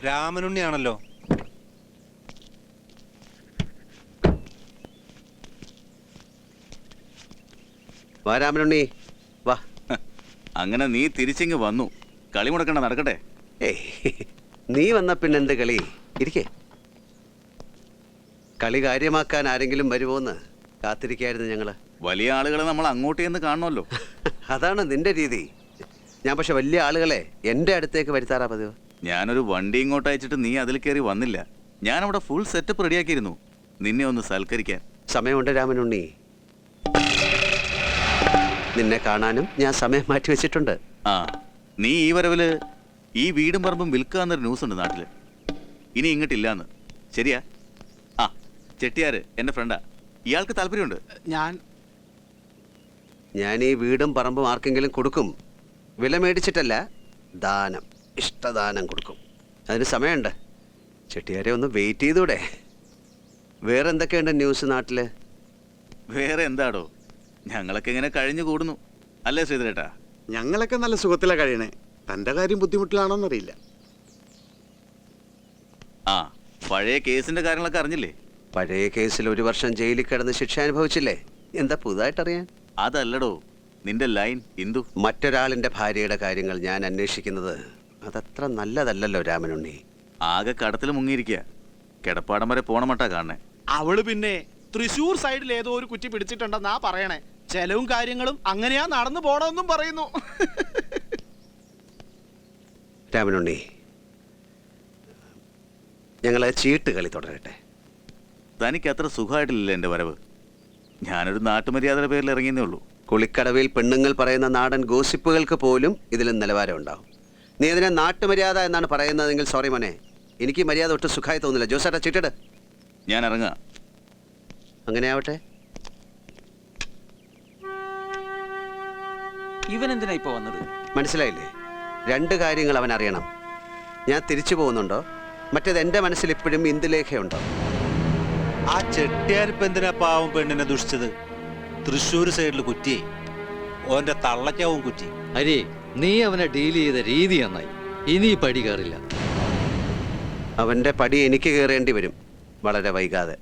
രാമനുണ്ണിയാണല്ലോ. വാ രാമനുണ്ണി വാ. അങ്ങനെ നീ തിരിച്ചിങ്ങ് വന്നു. കളി മുടക്കണ്ട, നടക്കട്ടെ. ഏയ്, നീ വന്ന പിന്നെ എന്ത് കളി? ഇരിക്കേ. കളി കാര്യമാക്കാൻ ആരെങ്കിലും വരുമോന്ന് കാത്തിരിക്കായിരുന്നു ഞങ്ങള്. വലിയ ആളുകളെ നമ്മൾ അങ്ങോട്ട് ചെന്ന് കാണണമല്ലോ. അതാണ് നിന്റെ രീതി. ഞാൻ പക്ഷെ വലിയ ആളുകളെ എൻ്റെ അടുത്തേക്ക് വരുത്താറാ പതിവ്. ഞാനൊരു വണ്ടി ഇങ്ങോട്ട് അയച്ചിട്ട് നീ അതിൽ കയറി വന്നില്ല. ഞാനവിടെ ഫുൾ സെറ്റപ്പ് റെഡിയാക്കിയിരുന്നു നിന്നെ ഒന്ന് സൽക്കരിക്കാൻ. സമയമുണ്ട് രാമനുണ്ണി. നിന്നെ കാണാനും ഞാൻ സമയം മാറ്റി വെച്ചിട്ടുണ്ട്. ആ, നീ ഈ വരവില് ഈ വീടും പറമ്പും വിൽക്കാന്നൊരു ന്യൂസ് ഉണ്ട് നാട്ടില്. ഇനി ഇങ്ങോട്ടില്ലാന്ന്. ശരിയാ? ആ, ചെട്ടിയാര് എൻ്റെ ഫ്രണ്ടാ. ഇയാൾക്ക് താല്പര്യമുണ്ട്. ഞാൻ ഈ വീടും പറമ്പും ആർക്കെങ്കിലും കൊടുക്കും. വില മേടിച്ചിട്ടല്ല, ദാനം, ഇഷ്ടദാനം കൊടുക്കും. അതിന് സമയമുണ്ട്. ചെട്ടിയാരെ ഒന്ന് വെയിറ്റ് ചെയ്തൂടെ? വേറെ എന്തൊക്കെയുണ്ട് ന്യൂസ് നാട്ടില്? വേറെ എന്താടോ, ഞങ്ങളൊക്കെ ഇങ്ങനെ കഴിഞ്ഞു കൂടുന്നു അല്ലേ ശ്രീധരേട്ടാ? ഞങ്ങളൊക്കെ നല്ല സുഖത്തിലാണ് കഴിയണേ. തൻ്റെ കാര്യം ബുദ്ധിമുട്ടിലാണോന്നറിയില്ല. ആ, പഴയ കേസിന്റെ കാര്യങ്ങളൊക്കെ അറിഞ്ഞില്ലേ? പഴയ കേസിൽ 1 വർഷം ജയിലിൽ കിടന്ന് ശിക്ഷ അനുഭവിച്ചില്ലേ? എന്താ പുതുതായിട്ടറിയാൻ? അതല്ലടോ നിന്റെ ലൈൻ ഇന്ദു. മറ്റൊരാളിന്റെ ഭാര്യയുടെ കാര്യങ്ങൾ ഞാൻ അന്വേഷിക്കുന്നത് അതത്ര നല്ലതല്ലല്ലോ രാമനുണ്ണി. ആകെ കടത്തിൽ മുങ്ങിയിരിക്കുക. കിടപ്പാടം വരെ പോണമട്ടാ കാണണേ. അവള് പിന്നെ തൃശ്ശൂർ സൈഡിൽ ഏതോ ഒരു കുറ്റി പിടിച്ചിട്ടുണ്ടെന്നാ പറയണേ. ചെലവും കാര്യങ്ങളും അങ്ങനെയാ നടന്നു പോണമെന്നും പറയുന്നു. രാമനുണ്ണി, ഞങ്ങളെ ചീട്ട് കളി തുടരട്ടെ. തനിക്ക് അത്ര സുഖമായിട്ടില്ല എൻ്റെ വരവ്. ഞാനൊരു നാട്ടുമര്യാദയുടെ പേരിൽ ഇറങ്ങിയെന്നേ ഉള്ളൂ. കുളിക്കടവിൽ പെണ്ണുങ്ങൾ പറയുന്ന നാടൻ ഗോസിപ്പുകൾക്ക് പോലും ഇതിലും നിലവാരം ഉണ്ടാവും. നീ അതിനെ നാട്ടുമര്യാദ എന്നാണ് പറയുന്നതെങ്കിൽ സോറി മോനെ, എനിക്ക് മര്യാദ ഒട്ടും സുഖമായി തോന്നില്ല. ജോസേട്ടാ ചീട്ടിട്. ഞാൻ ഇറങ്ങാ. അങ്ങനെ ആവട്ടെ. ഇവൻ എന്തിനാ ഇപ്പൊ വന്നത്? മനസ്സിലായില്ലേ? 2 കാര്യങ്ങൾ അവൻ അറിയണം. ഞാൻ തിരിച്ചു പോകുന്നുണ്ടോ, മറ്റേത് എൻ്റെ മനസ്സിൽ ഇപ്പോഴും ഇന്ദുലേഖയുണ്ടോ. ആ ചെട്ടിയാരിപ്പ് എന്തിനാ പാവം പെണ്ണിനെ ദുഷിച്ചത്? തൃശ്ശൂർ സൈഡിൽ കുറ്റി, ഓന്റെ തള്ളയ്ക്കാവും കുറ്റി. അരേ, നീ അവനെ ഡീൽ ചെയ്ത രീതി നന്നായി. ഇനി പടി കയറില്ല. അവൻ്റെ പടി എനിക്ക് കയറേണ്ടി വരും വളരെ വൈകാതെ.